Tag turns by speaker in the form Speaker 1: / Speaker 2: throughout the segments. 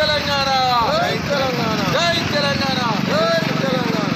Speaker 1: తెలంగాణ జై తెలంగాణ జై తెలంగాణ జై తెలంగాణ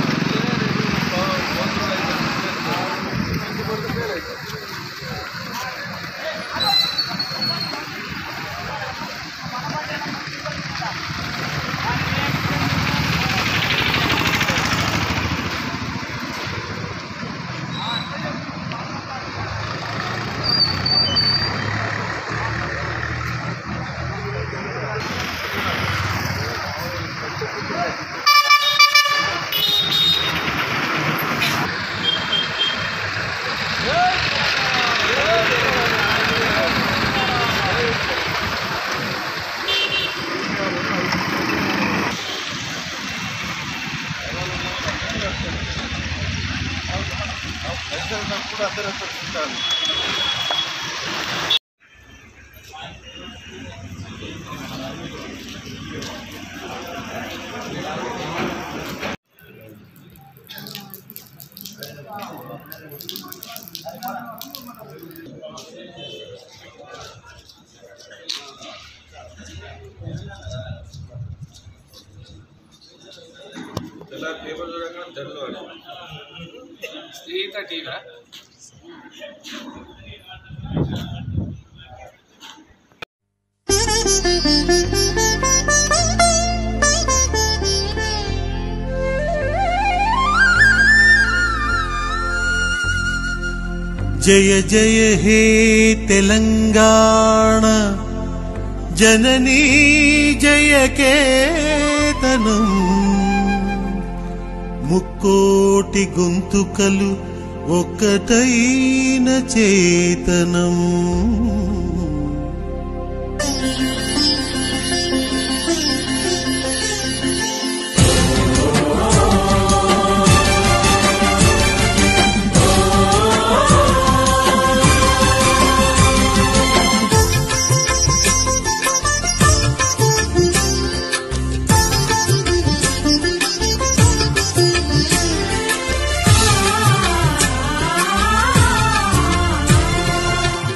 Speaker 2: స్నేహిత టీవీ
Speaker 3: జయ జయ హే తెలంగాణ జననీ జయ కేతనం ముక్కోటి గొంతుకలు ఒక్కటైన చేతనం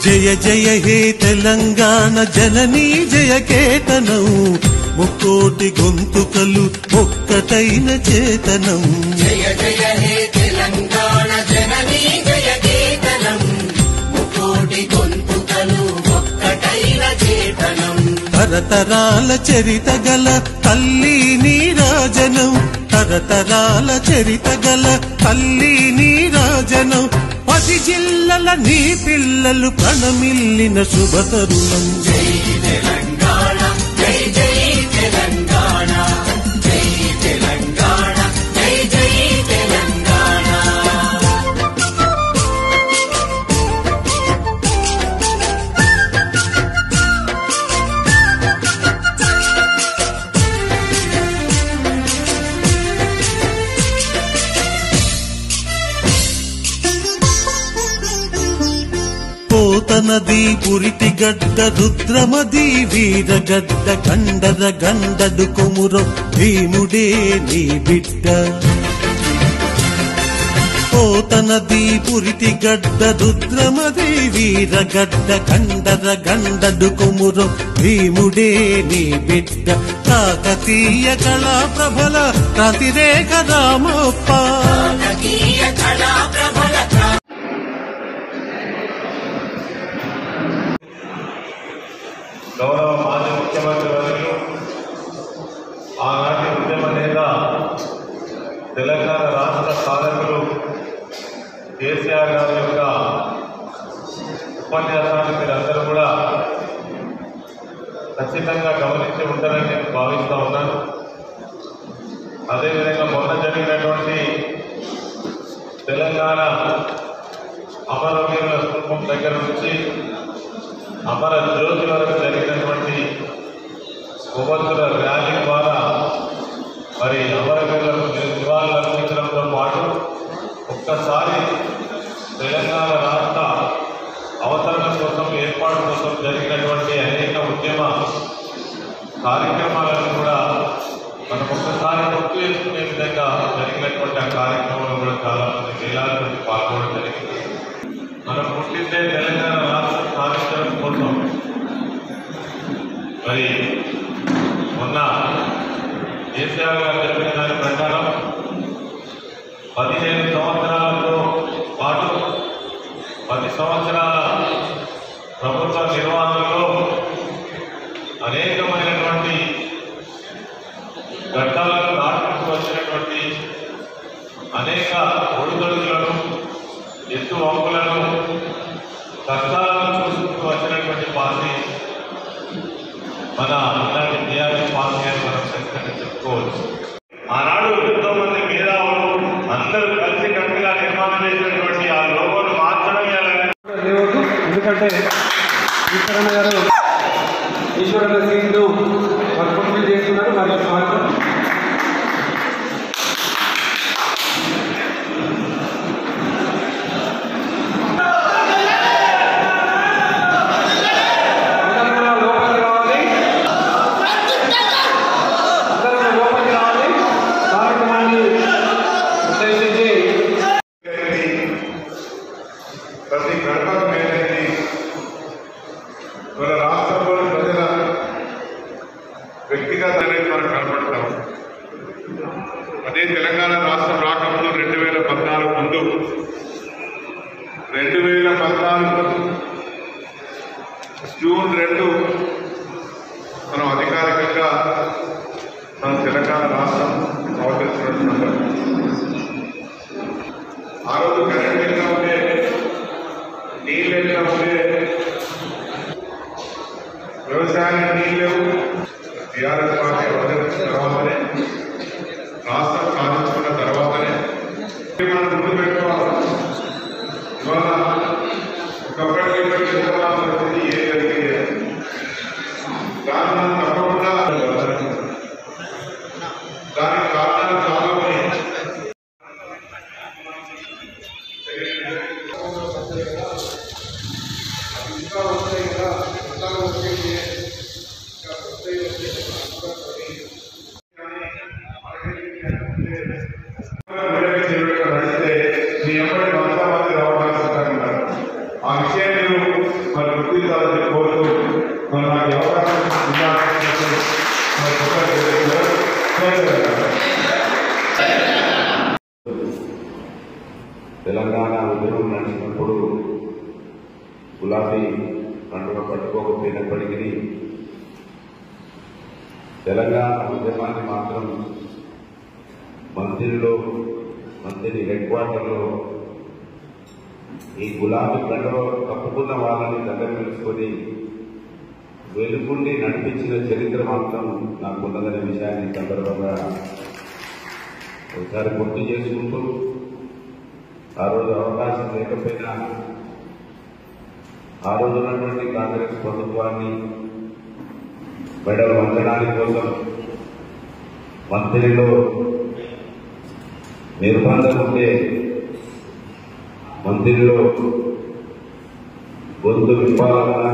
Speaker 3: జయ జయ హే తెలంగాణ జననీ జయ కేతనం ముక్కోటి గొంతుకలు ఒక్కటైన చేతనం
Speaker 4: జయ జయ హే తెలంగాణ జననీ జయ కేతనం ముక్కోటి గొంతుకలు ఒక్కటైన చేతనం
Speaker 3: తరతరాల చరిత గల తల్లి నీరాజనం తరతరాల చరిత గల తల్లి నీరాజనం 10 జిల్లల నీ పిల్లలు ప్రణమిల్లిన శుభ తరుణం
Speaker 4: జై తెలంగాణ జై జై తెలంగాణ జై తెలంగాణ జై జై తెలంగాణ
Speaker 3: పోతనది పురిటి గడ్డ రుద్రమది వీరగడ్డ కండర గండడు కొమురం భీముడే నీ బిడ్డ పోతనది పురిటి గడ్డ రుద్రమది వీరగడ్డ కండర గండడు కొమురం భీముడే నీ బిడ్డ కాకతీయ కళా ప్రభల క్రాంతిరేఖ రామప్ప
Speaker 4: కాకతీయ కళా ప్రభల
Speaker 5: గౌరవ మాజీ ముఖ్యమంత్రి వర్యులు ఆనాటి ఉద్యమ నేత తెలంగాణ రాష్ట్ర సాధకులు కేసీఆర్ గారి యొక్క ఉపన్యాసాన్ని మీరందరూ కూడా ఖచ్చితంగా గమనించి ఉంటారని నేను భావిస్తూ ఉన్నాను. అదేవిధంగా మొన్న జరిగినటువంటి తెలంగాణ అమరవీరుల స్థూపం దగ్గర నుంచి అమర జ్యోతి వరకు జరిగినటువంటి కొవ్వొత్తుల ర్యాలీ ద్వారా మరి అమరవీరులకు నివాళులు అర్పించడంతో పాటు ఒక్కసారి తెలంగాణ రాష్ట్ర అవతరణ కోసం ఏర్పాటు కోసం జరిగినటువంటి అనేక ఉద్యమ కార్యక్రమాలను కూడా మనం ఒక్కసారి గుర్తు చేసుకునే విధంగా జరిగినటువంటి ఆ కార్యక్రమంలో కూడా చాలామంది వేలాది మంది పాల్గొనడం జరిగింది. మనం పుట్టిందే తెలంగాణ రాష్ట్రం సాధించడం కోసం. మరి మొన్న కేసీఆర్ గారు చెప్పిన దాని ప్రకారం 15 సంవత్సరాలతో పాటు 10 సంవత్సరాల ప్రభుత్వ నిర్వహణలో అనేకమైనటువంటి ఘట్టాలను దాటుకుంటూ వచ్చినటువంటి అనేక ఒడిదొడుగులను ఎత్తు వంపులను కష్టాలను చూసుకుంటూ వచ్చినటువంటి పార్టీ మన ఇలాంటి టీఆర్ఎస్ పార్టీ అని మనం ఖచ్చితంగా చెప్పుకోవచ్చు. ఆనాడు ఎంతో మంది మేధావులు అందరూ కలిసి కట్టుగా నిర్మాణం చేసినటువంటి ఆ లోగోను మార్చడం
Speaker 1: లేవద్దు. ఎందుకంటే ఈశ్వరన్న గారు ఈశ్వరన్న సీట్లు వర్క్ చేస్తున్నారు. మరియు స్వాగతం.
Speaker 5: ప్రతి గడపకు మేలైంది. మన రాష్ట్రంలోని ప్రజల వ్యక్తిగత అనేది మనం కనపడతాం. అదే తెలంగాణ రాష్ట్రం రాకముందు 2014 ముందు 2014 జూన్ 2 మనం అధికారికంగా మన తెలంగాణ రాష్ట్రం అవతరిస్తున్నట్టు ఆ రోజు కరెంట్ ఎట్లా ఉంటే, నీళ్ళు ఎట్లా ఉంటే, వ్యవసాయానికి నీళ్ళు లేవు. టీఆర్ఎస్ పార్టీ అవతరించిన తర్వాతనే, రాష్ట్రం సాధించుకున్న తర్వాతనే మనం ముందు పెట్టుకోవాలి. ఇవాళ ఒకప్పటికి పరిస్థితి ఏం జరిగింది దాన్ని మనం తప్పకుండా దానికి కారణాలు చాలా ఉన్నాయి. ఆ విషయాన్ని మరి గుర్తించాలని కోరుతూ మరి నాకు అవకాశం
Speaker 6: తెలంగాణ ఉద్యమం నడిచినప్పుడు గులాబీ పండుగ పట్టుకోకపోయినప్పటికీ తెలంగాణ ఉద్యమాన్ని మాత్రం మంత్రి హెడ్ క్వార్టర్లో ఈ గులాబీ పండుగ కప్పుకున్న వాళ్ళని దగ్గర తెలుసుకొని వెలుగుండి నడిపించిన చరిత్ర మాత్రం నాకు ఉన్నదనే విషయాన్ని సందర్భంగా ఒకసారి గుర్తు చేసుకుంటూ ఆ రోజు అవకాశం లేకపోయినా ఆ రోజు ఉన్నటువంటి కాంగ్రెస్ ప్రభుత్వాన్ని మెడలు వంచడానికి కోసం మంత్రిలో నిర్బంధం ఉంటే మంత్రిలో గొంతు విప్పాలన్నా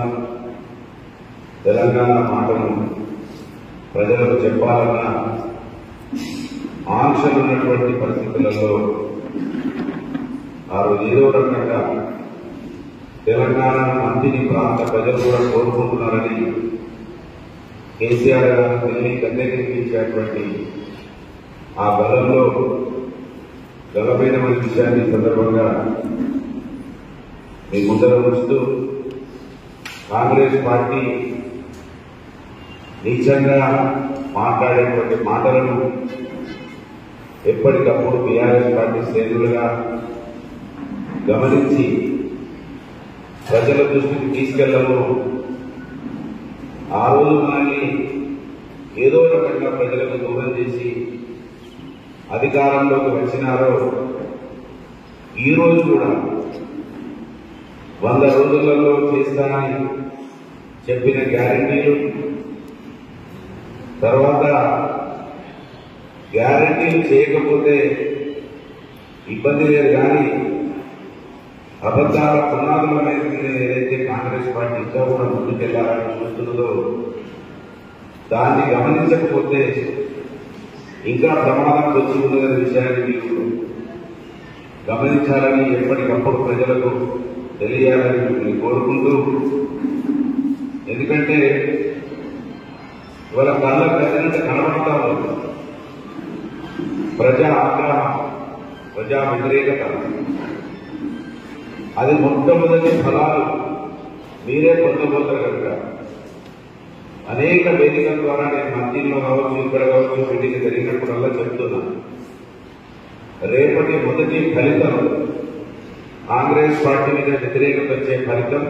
Speaker 6: తెలంగాణ మాటను ప్రజలకు చెప్పాలన్నా ఆంక్షలు ఉన్నటువంటి పరిస్థితులలో ఆ రోజు ఏదో రకంగా తెలంగాణ మంత్రిని ప్రాంత ప్రజలు కూడా కోరుకుంటున్నారని కేసీఆర్ గారు ఢిల్లీ గద్దెకెక్కించేటువంటి ఆ బలంలో గలమైన విషయాన్ని సందర్భంగా మీ ముందర ఉంచుతూ కాంగ్రెస్ పార్టీ నీచంగా మాట్లాడేటువంటి మాటలను ఎప్పటికప్పుడు టీఆర్ఎస్ పార్టీ శ్రేణులుగా గమనించి ప్రజల దృష్టికి తీసుకెళ్లము. ఆ రోజు మనల్ని ఏదో రకంగా ప్రజలకు దూరం చేసి అధికారంలోకి వచ్చినారో ఈ రోజు కూడా 100 రోజులలో చేస్తానని చెప్పిన గ్యారంటీలు తర్వాత గ్యారంటీలు చేయకపోతే ఇబ్బంది లేదు, కానీ అబద్ధాల పునాదుల మీద ఏదైతే కాంగ్రెస్ పార్టీ ఇంకా కూడా ముందుకెళ్లాలని చూస్తున్నదో దాన్ని గమనించకపోతే ఇంకా ప్రమాదం వచ్చి ఉన్నదనే విషయాన్ని మీరు గమనించాలని ఎప్పటికప్పుడు ప్రజలకు తెలియాలని మిమ్మల్ని కోరుకుంటూ, ఎందుకంటే ఇవాళ కళ్ళ కట్టినట్టు కనబడతా ఉంది. ప్రజా ఆగ్రహం, ప్రజా వ్యతిరేకత, అది మొట్టమొదటి ఫలాలు మీరే పొందబోతారు కనుక అనేక వేదికల ద్వారా నేను మంత్రిలో కావచ్చు, ఇక్కడ కావచ్చు, మీటింగ్ జరిగినప్పుడల్లా చెప్తున్నాను. రేపటి మొదటి ఫలితం కాంగ్రెస్ పార్టీ మీద వ్యతిరేకత వచ్చే ఫలితం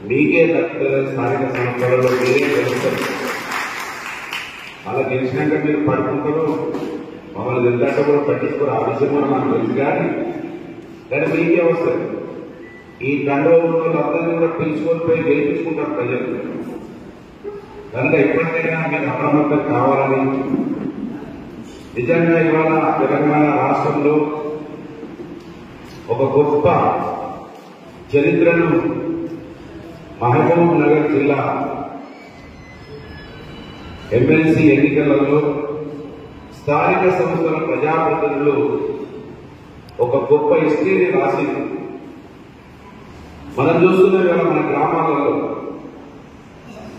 Speaker 6: మీకే దక్కుతుంది. స్థానిక సంస్థలలో మీరే గెలుస్తారు. అలా గెలిచినాక మీరు పడుకుంటారు, మమ్మల్ని ఎంత కూడా పట్టించుకోరు. ఆ విషయం కూడా మనకు తెలుసు. కానీ మీకే వస్తుంది. ఈ కండవ అందరినీ కూడా పిలుచుకొని పోయి గెలిపించుకుంటారు ప్రజలు. కనుక ఎప్పటికైనా మీరు అప్రమత్తం కావాలని, నిజంగా ఇవాళ తెలంగాణ రాష్ట్రంలో ఒక గొప్ప చరిత్రను మహబూబ్ నగర్ జిల్లా ఎమ్మెల్సీ ఎన్నికలలో స్థానిక సంస్థల ప్రజాప్రతినిధులు ఒక గొప్ప హిస్టరీని రాసింది. మనం చూస్తున్నాం కదా మన గ్రామాలలో.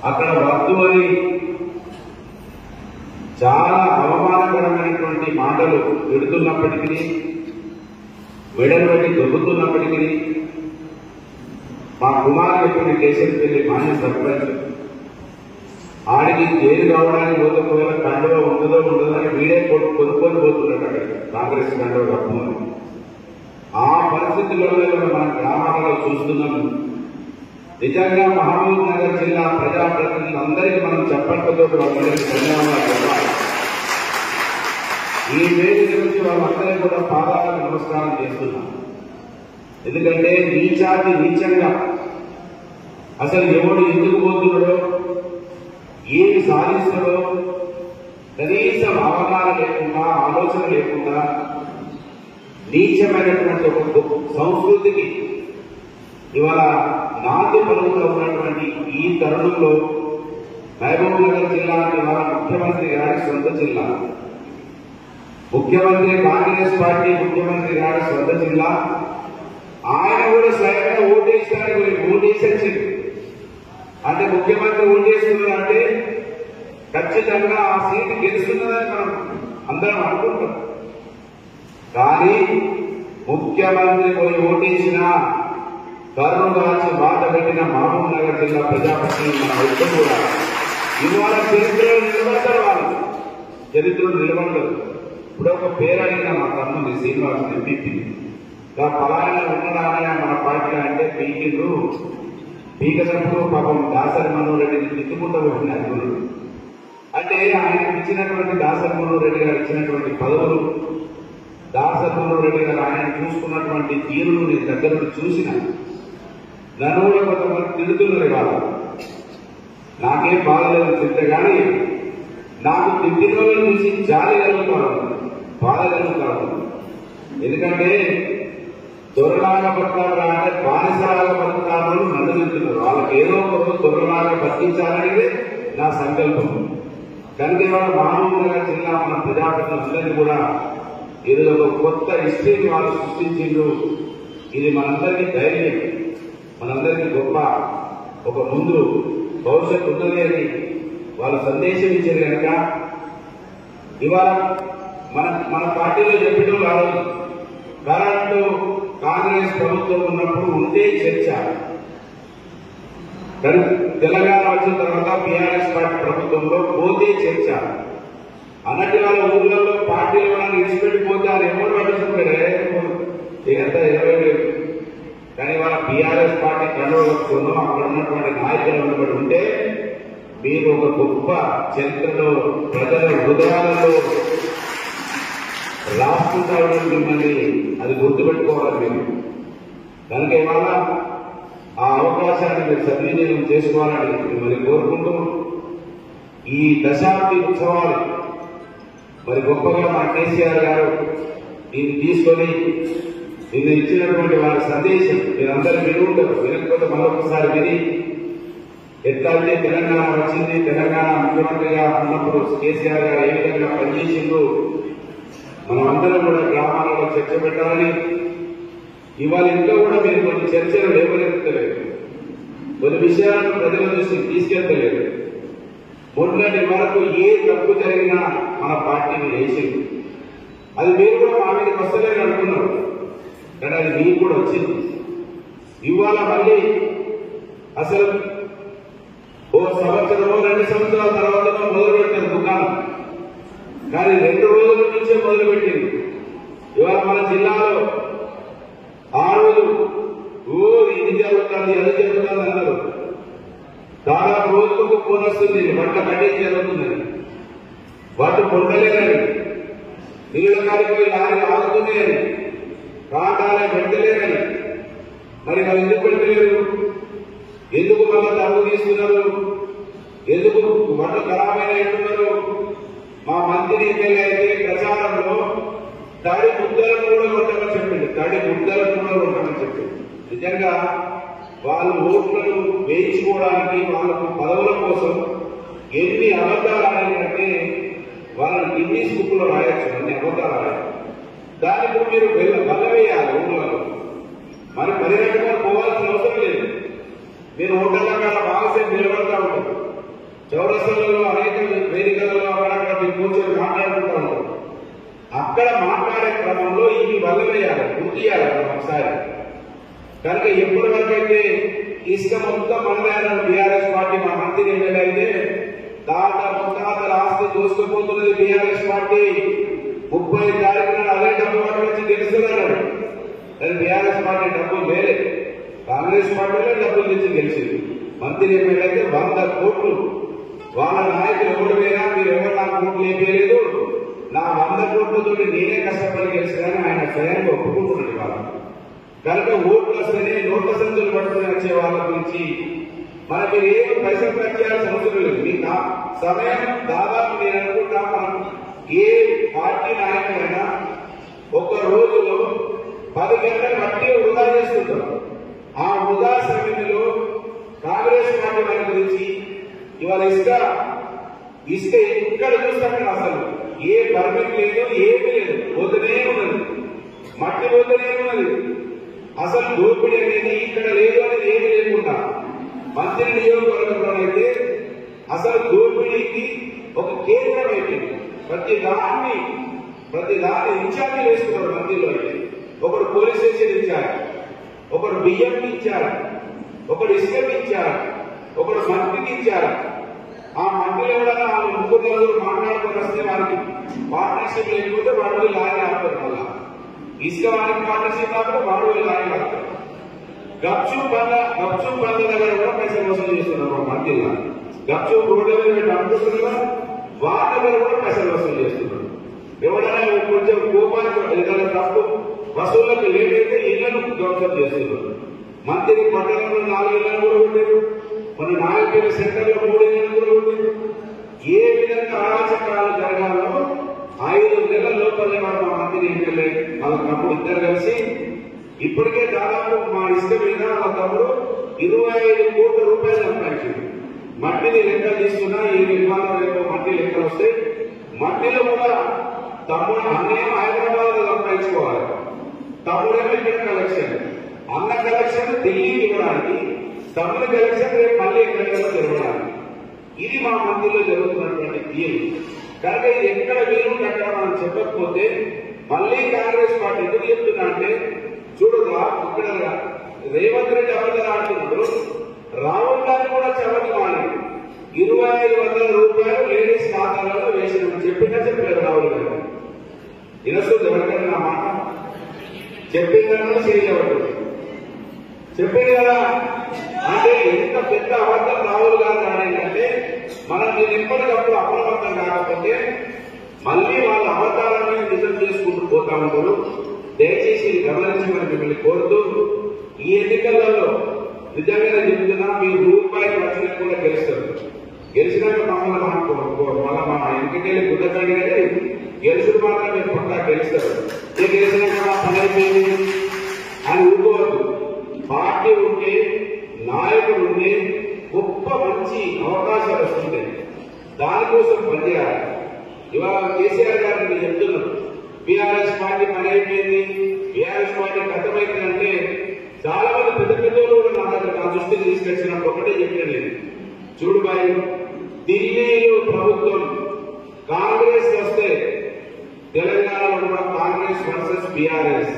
Speaker 6: అక్కడ వద్దు అని చాలా అవమానకరమైనటువంటి మాటలు పెడుతున్నప్పటికీ, మెడలు పెట్టి దొబ్బుతున్నప్పటికీ, మా కుమారు చెప్పిన కేశవపల్లి మాన్య సర్పంచ్ ఆడికి జైలు కావడానికి పోతే కండువ ఉండదో అని వీడే కొనుక్కొని పోతున్నాడు. అక్కడ కాంగ్రెస్ కండువ కప్పుమని. ఆ పరిస్థితుల్లో మన గ్రామాలలో చూస్తున్నాము. నిజంగా మహబూబ్ నగర్ జిల్లా ప్రజాప్రతినిధులందరికీ మనం చెప్పడంతో వాళ్ళందరికీ ధన్యవాదాలు చెప్పాలి. ఈ వేదిక నుంచి వాళ్ళందరికీ కూడా పాదాలకు నమస్కారం చేస్తున్నాం. ఎందుకంటే నీచంగా అసలు ఎవడు ఎందుకు పోతున్నాడో, ఏమి సాధిస్తాడో కనీసం అవగాహన లేకుండా, ఆలోచన లేకుండా నీచమైనటువంటి ఒక సంస్కృతికి ఇవాళ నాటి పలుకులో ఉన్నటువంటి ఈ తరుణంలో మహబూబ్ నగర్ జిల్లా ఇవాళ ముఖ్యమంత్రి గారి సొంత జిల్లా. ముఖ్యమంత్రి కాంగ్రెస్ పార్టీ ముఖ్యమంత్రి గారి సొంత జిల్లా. ఆయన కూడా స్వయంగా ఓటేసడానికి ఓటేసొచ్చింది. అంటే ముఖ్యమంత్రి ఓటేస్తున్నారంటే ఖచ్చితంగా ఆ సీటు గెలుస్తున్నదని మనం అందరం అనుకుంటాం. కానీ ముఖ్యమంత్రి పోయి ఓటేసినా కర్రు కాల్చి బాధ పెట్టిన మహబూబ్ నగర్ జిల్లా ప్రజాప్రతినిధులు మన వ్యక్తులు కూడా ఇవాళ చరిత్రలో నిలబడతారు. వాళ్ళు చరిత్రలో నిలబడతారు. ఇప్పుడు ఒక పేరు అడిగిన మా తమ్ముడి శ్రీనివాస్ ఎంపీపీ పలానా ఉన్నాడా మన పార్టీ అంటే పీకనప్పుడు పాపం దాసరి మనోహర్ రెడ్డిని తిట్టుకుంటూ పెట్టిన అర్జునుడు. అంటే ఆయనకు ఇచ్చినటువంటి దాసరి మనోహర్ రెడ్డి గారు ఇచ్చినటువంటి పదవులు, దాసరి మనోహర్ రెడ్డి గారు ఆయన చూసుకున్నటువంటి తీరును నేను దగ్గర నుండి చూసిన. నన్ను కూడా కొంతమంది తిడుతున్నారు. ఇవాళ నాకేం బాధలేదు తింటే కానీ నాకు తిట్టిన వాళ్ళని చూసి జాలి కలుగుతాను, బాధ కలుగుతాను. ఎందుకంటే దొరలాగా బతకాలా అంటే బానిసలాగా బతకాలను నన్ను తింటున్నారు. వాళ్ళకి ఏదో ఒక దొరలాగా బతికించాలనేది నా సంకల్పం. కనుక ఇవాళ మహబూబ్ నగర్ జిల్లా మన ప్రజాప్రతినిధులందరినీ కూడా ఏదో ఒక కొత్త హిస్టరీని వాళ్ళు సృష్టించిండ్రు. ఇది మనందరికీ ధైర్యం, మనందరికీ గొప్ప ఒక ముందు భవిష్యత్తు ఉన్నది అని వాళ్ళు సందేశం ఇచ్చారు. కనుక ఇవాళ మన పార్టీలో చెప్పడం రాదు. కరెంటు కాంగ్రెస్ ప్రభుత్వం ఉన్నప్పుడు ఉంటే చర్చ, తెలంగాణ వచ్చిన తర్వాత బీఆర్ఎస్ పార్టీ ప్రభుత్వంలో పోతే చర్చ అన్నట్టు వాళ్ళ ఊళ్ళలో పార్టీలు వాళ్ళని విడిచిపెట్టిపోతే అది ఎవరు పట్టించుకుంటారే ఎంత 20,000. కానీ వాళ్ళ బీఆర్ఎస్ పార్టీ కండవచ్చును అక్కడ ఉన్నటువంటి నాయకులు ఉన్నప్పుడు ఉంటే మీరు ఒక గొప్ప చరిత్రలో ప్రజల హృదయాలలో రాసుకుంటారు మిమ్మల్ని. అది గుర్తుపెట్టుకోవాలి మీరు. కనుక ఇవాళ ఆ అవకాశాన్ని మీరు సద్వినియోగం చేసుకోవాలని మిమ్మల్ని కోరుకుంటూ ఈ దశాబ్ది ఉత్సవాలు మరి గొప్పగా మా కేసీఆర్ గారు దీన్ని తీసుకొని నిన్న ఇచ్చినటువంటి వారి సందేశం మీరందరూ విని ఉంటారు. వినకపోతే మరొకసారి విని ఎట్లయితే తెలంగాణ వచ్చింది, తెలంగాణ ముఖ్యమంత్రిగా ఉన్నప్పుడు కేసీఆర్ గారు ఏ విధంగా పనిచేసిందో మనమందరం కూడా గ్రామాలలో చర్చ పెట్టాలని. ఇవాళ ఇంకా కూడా మీరు కొన్ని చర్చలు లేవనెత్తలేదు, కొన్ని విషయాలను ప్రజల దృష్టికి తీసుకెళ్తలేదు. మొన్నటి వరకు ఏ తప్పు జరిగినా మన పార్టీని వేసింది. అది మీరు కూడా మా మీదకి వస్తలేని అనుకున్నారు, కానీ అది మీకు కూడా వచ్చింది. ఇవాళ మళ్ళీ అసలు ఓ సంవత్సరమో 2 సంవత్సరాల తర్వాత మొదలు పెట్టారు దుకాణం, కానీ 2 రోజుల నుంచే మొదలు పెట్టింది. ఇవాళ మన జిల్లాలో ఆ రోజు ఇది జరుగుతుంది అది జరుగుతుంది అన్నారు. దాదాపు రోజుకు ఫోన్ వస్తుంది, బట్ట కటింగ్ జరుగుతుందని, బట్ట పొందలేరని, నీళ్ళ కాడిపోయి లారీ ఆగుతున్నాయని, కాటాలే పెట్టలేరని. మరి వాళ్ళు ఎందుకు పెట్టలేరు? ఎందుకు మళ్ళీ డబ్బు తీసుకున్నారు? ఎందుకు బట్ట ఖరాబైన అంటున్నారు? మా మంత్రి ఎమ్మెల్యే అయితే ప్రచారంలో తడి ముద్దలను కూడా కొట్టమని చెప్పింది, తడి ముద్దలను కూడా కొట్టమని చెప్పింది. నిజంగా వాళ్ళు ఓట్లను వేయించుకోవడానికి వాళ్ళకు పదవుల కోసం ఎన్ని అబద్ధాలు ఆడాలంటే వాళ్ళని గిన్నీస్ బుక్ లో రాయొచ్చు, అన్ని అబద్ధాలు ఆడాలి. దానికి మీరు బలవేయాలి ఊళ్ళలో. మరి పరిరక్షణ పోవాల్సిన అవసరం లేదు. మీరు ఓటర్ల కాడ బాగాసేపు నిలబడతా ఉంటారు, చౌరస్తలలో అనేక వేదికలలో అక్కడ మీరు కూర్చొని మాట్లాడుతూ ఉంటారు. అక్కడ మాట్లాడే క్రమంలో ఇవి బలవేయాలి, గుర్తు చేయాలి ఒకసారి. కనుక ఎప్పటి వరకు అయితే ఇసుక మొత్తం మనదే బీఆర్ఎస్ పార్టీ, మా మంత్రి ఎమ్మెల్యే అయితే ముత్తాతల ఆస్తి దోసుకుపోతున్నది బీఆర్ఎస్ పార్టీ. 30 తారీఖున అదే డబ్బు వాటి నుంచి గెలుస్తున్నాడు. కానీ బీఆర్ఎస్ పార్టీ డబ్బులు వేరే, కాంగ్రెస్ పార్టీలో డబ్బులు తెచ్చి గెలిచింది. మంత్రి ఎమ్మెల్యే అయితే 100 కోట్లు. వాళ్ళ నాయకులు ఎవరు వేరా, మీరు ఎవరు నాకు కోట్లు వేయలేదు, నా 100 కోట్లతో నేనే కష్టపడి గెలిచానని ఆయన స్వయంగా ఒప్పుకుంటున్నాడు వాళ్ళు. కనుక ఓట్లు వస్తేనే నోట్ల సంచులు పట్టుకుని వచ్చే వాళ్ళ గురించి మనం మీరు ఏం పైసలు ఖర్చు చేయాల్సిన అవసరం లేదు. మీకు సమయం దాదాపు నేను అనుకుంటా, మనం ఏ పార్టీ నాయకులైనా ఒక రోజులో 10 గంటల బట్టి వృధా చేస్తుంటాం. ఆ వృధా సమయంలో కాంగ్రెస్ పార్టీ మన గురించి ఇవాళ ఇసుక ఎక్కడ చూస్తాం అసలు ఏ పర్మిట్ లేదు, ఏమీ లేదు, పోతూనే ఉన్నది, మట్టి పోతూనే ఉన్నది. అసలు దోపిడీ అనేది ఇక్కడ లేదు అనేది ఏమీ లేకుండా మంత్రి నియోజకవర్గంలో అయితే అసలు దోపిడీకి ఒక కేంద్రం అయిపోయింది. ప్రతి దాన్ని ఇన్ఛార్జి వేసుకున్నారు మంత్రిలో. అయితే ఒకడు పోలీస్ స్టేషన్ ఇచ్చారు, ఒకడు బియ్యం ఇచ్చారు, ఒకడు ఇసుక ఇచ్చారు, ఒకడు మంత్రికి ఇచ్చారు. ఆ మంత్రులు ఎవరైనా 3 రోజులు మాట్లాడుకుని వస్తే వారికి పార్ట్నర్షిప్ లేకపోతే వాడు లారీ ఆడతారు. మళ్ళా ఇసుక వారికి పార్ట్నర్షిప్ కాకపోతే వాడు లారీ ఆడతారు. గప్చూప్ బంద దగ్గర కూడా పైసలు వసూలు చేస్తున్నారు మంత్రిలో. గప్చూప్ రోడ్ల మీద అమ్ముతున్నారు, వాళ్ళ దగ్గర కూడా పైసలు వసూలు చేస్తున్నారు. ఎవరైనా కొంచెం కోపానికి ఏదైనా తప్పు వసూళ్లకు లేట్ అయితే ఇళ్లను ధ్వంసం చేస్తున్నారు. మంత్రి పట్టణంలో 4 ఇళ్లను కూడా కొట్టారు, మన నాయకుల సెంటర్లో 3 ఇళ్లను కూడా కొట్టారు. ఏ విధంగా అరాచకాలు జరగాలో 5 నెలల లోపలే మన మంత్రి ఎమ్మెల్యే వాళ్ళ తమ్ముడు ఇద్దరు కలిసి ఇప్పటికే దాదాపు మా ఇసుక మీద వాళ్ళ తమ్ముడు 25 కోట్ల రూపాయలు సంపాదించింది. మట్టిని లెక్కలు తీసుకున్నా ఈ నిర్మాణం రేపు మట్టి లెక్కలు వస్తాయి. మట్టిలో కూడా తమ్ముడు అన్నేం హైదరాబాద్ లో సంపాదించుకోవాలి, తమ్ముడేమో ఇక్కడ కలెక్షన్, అన్న కలెక్షన్ ఢిల్లీకి ఇవ్వడానికి, తమ్ముడి కలెక్షన్ రేపు మళ్ళీ ఎక్కడికైనా జరగడానికి. ఇది మా మంత్రిలో జరుగుతున్నటువంటి తీరు. కనుక ఇది ఎక్కడ వీలు అక్కడ మనం చెప్పకపోతే మళ్ళీ కాంగ్రెస్ పార్టీ ఎందుకు చెప్తున్నా అంటే, చూడరా ఇక్కడ రేవంత్ రెడ్డి అబద్ధాలు ఆడుతున్నాడు, రాహుల్ గాంధీ కూడా చవటి మాలి 2500 రూపాయలు లేడీస్ ఖాతాలలో వేసినట్టు చెప్పినా చెప్పలేదు రాహుల్ గాంధీ. ఇరస్తుంది ఎవరికైనా నా మాట చెప్పిందన్నా చేయవద్దు, చెప్పింది కదా. అంటే ఎంత పెద్ద అబద్ధం రాహుల్ గాంధీ ఆడేంటంటే మనం దీన్ని ఎప్పటికప్పుడు అప్రమత్తం కాకపోతే మళ్ళీ వాళ్ళ అబద్ధాలను నిజం చేసుకుంటూ పోతా ఉంటారు. దయచేసి గమనించమని మిమ్మల్ని కోరుతూ, ఈ ఎన్నికలలో నిజంగా చెప్తున్నా మీరు రూపాయి ఖర్చు లేకుండా గెలుస్తారు. గెలిచినాక మళ్ళీ మా ఇంటికెళ్ళి గుద్దకండి గెలుచుడు మాత్రం మీరు పక్కా గెలుస్తారు. గెలిచినాక మా పని అయిపోయింది అని ఊరుకోవద్దు. పార్టీ ఉంటే, నాయకుడు ఉంటే గొప్ప మంచి అవకాశాలు వస్తుంటాయి, దానికోసం పనిచేయాలి. ఇవాళ కేసీఆర్ గారు మీరు చెప్తున్నారు బీఆర్ఎస్ పార్టీ పని అయిపోయింది, బీఆర్ఎస్ పార్టీ కథమైందంటే చాలా మంది పెద్ద పెద్దలు కూడా నా దృష్టికి తీసుకొచ్చినప్పుడు ఒకటే చెప్పిన నేను, చూడు బాయ్, ఢిల్లీలో ప్రభుత్వం కాంగ్రెస్ వస్తే తెలంగాణలో కూడా కాంగ్రెస్ వర్సెస్ బీఆర్ఎస్.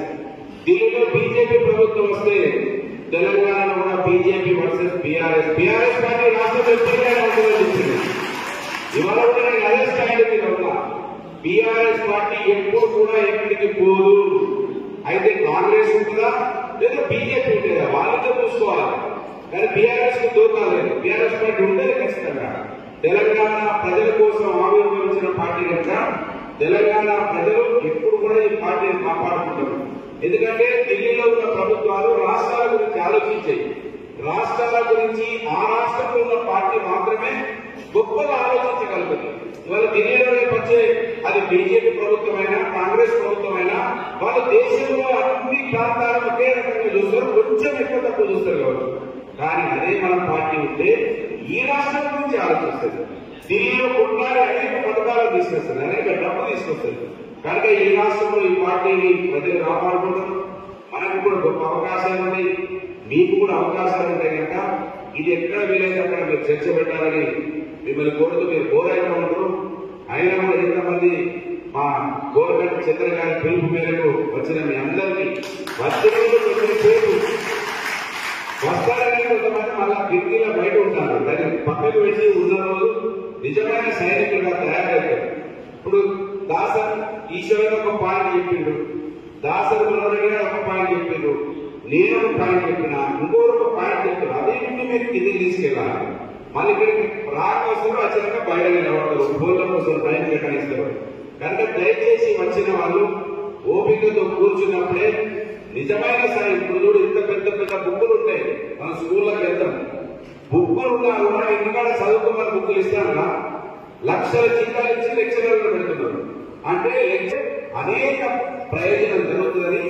Speaker 6: ఢిల్లీలో బీజేపీ ప్రభుత్వం వస్తే తెలంగాణలో కూడా BJP versus BRS. BRS party రాష్ట్రంలో ఎప్పటికైనా ఉంటుందని చెప్పింది. ఇవాళ కూడా నేను అదే స్టాండ్ మీద ఉన్నా. బీఆర్ఎస్ పార్టీ ఎప్పుడు కూడా ఎక్కడికి పోదు. అయితే కాంగ్రెస్ ఉంటుందా లేదా బీజేపీ ఉంటుందా వాళ్ళతో చూసుకోవాలి. కానీ బీఆర్ఎస్ కు దూకాలేదు. బీఆర్ఎస్ పార్టీ ఉండేది ఖచ్చితంగా. తెలంగాణ ప్రజల కోసం ఆవిర్భవించిన పార్టీ కనుక తెలంగాణ ప్రజలు ఎప్పుడు కూడా ఈ పార్టీని కాపాడుకుంటారు. ఎందుకంటే ఢిల్లీలో ఉన్న ప్రభుత్వాలు రాష్ట్రాల గురించి ఆలోచించాయి. రాష్ట్రాల గురించి ఆ రాష్ట్రంలో ఉన్న పార్టీ మాత్రమే గొప్పగా ఆలోచించగలుగుతుంది. ఇవాళ ఢిల్లీలో వచ్చే అది బీజేపీ ప్రభుత్వమైనా కాంగ్రెస్ ప్రభుత్వమైనా వాళ్ళు దేశంలో అన్ని ప్రాంతాలను ఒకే రకంగా చూస్తారు, కొంచెం ఎక్కువ తక్కువ చూస్తారు కావచ్చు. కానీ అదే మన పార్టీ ఉంటే ఈ రాష్ట్రం గురించి ఆలోచిస్తుంది. ఢిల్లీలో కొట్లాడి అనేక పథకాలు తీసుకొస్తారు, అనేక డబ్బు తీసుకొస్తారు. కనుక ఈ రాష్ట్రంలో ఈ పార్టీని ప్రజలు కాపాడుకుంటారు. మనకు కూడా గొప్ప అవకాశాలు ఉన్నాయి, మీకు కూడా అవకాశాలు ఉంటాయి. కనుక ఇది ఎక్కడ వీలైతే అక్కడ మీరు చర్చ పెట్టాలని మిమ్మల్ని కోరుతూ, మీరు కోరైనా ఉంటారు. అయినా కూడా ఎంతమంది మా గవర్నమెంట్ చంద్ర గారి పిలుపు మేరకు వచ్చిన మీ అందరికీ వచ్చిన పేరు వస్తారని కొంతమంది మళ్ళా కిటికీలో బయట ఉంటారు. దాన్ని పక్కకు పెట్టి ఉన్న రోజు నిజమైన సైనికులుగా తయారవుతారు. ఇప్పుడు దాసర్ ఈశ్వరుడు ఒక పాయింట్ చెప్పిండు, దాసర్ మనోరెడ్డి ఒక పాయింట్ చెప్పిండు, నేను ఒక పాయింట్ చెప్పినా, ఇంకొకరు ఒక పాయింట్ చెప్తున్నారు. అదే మీరు కిందికి తీసుకెళ్ళాలి. మళ్ళీ ఇక్కడికి రాకవసరం వచ్చాక బయట నిలబడతారు, ఫోన్ల కోసం టైం కేటాయిస్తారు. కనుక దయచేసి వచ్చిన వాళ్ళు ఓపికతో కూర్చున్నప్పుడే నిజమైన సాయి. ఇప్పుడు చూడు ఇంత పెద్ద పెద్ద బుక్కులు ఉంటాయి, మన స్కూళ్ళకి వెళ్తాం. బుక్కులు ఉన్నా కూడా ఇంటికాడ చదువుకోమని బుక్కులు ఇస్తారా? లక్షల జీతాలు ఇచ్చి లెక్చరర్లు పెడుతున్నారు. అంటే అనేక ప్రయోజనం జరుగుతుందని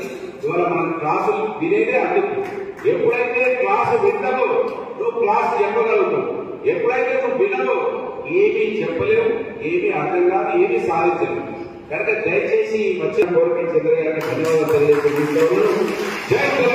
Speaker 6: ఇవాళ మనం క్లాసులు వినేదే అందుకు. ఎప్పుడైతే క్లాసు వింటావో నువ్వు క్లాసు చెప్పగలుగుతావు. ఎప్పుడైతే నువ్వు వినవో ఏమీ చెప్పలేవు, ఏమీ అర్థం కాదు, ఏమీ సాధించలేవు. కనుక దయచేసి వచ్చిన గవర్నమెంట్ చంద్ర గారికి ధన్యవాదాలు తెలియజేస్తున్నాను. జై తెలంగాణ.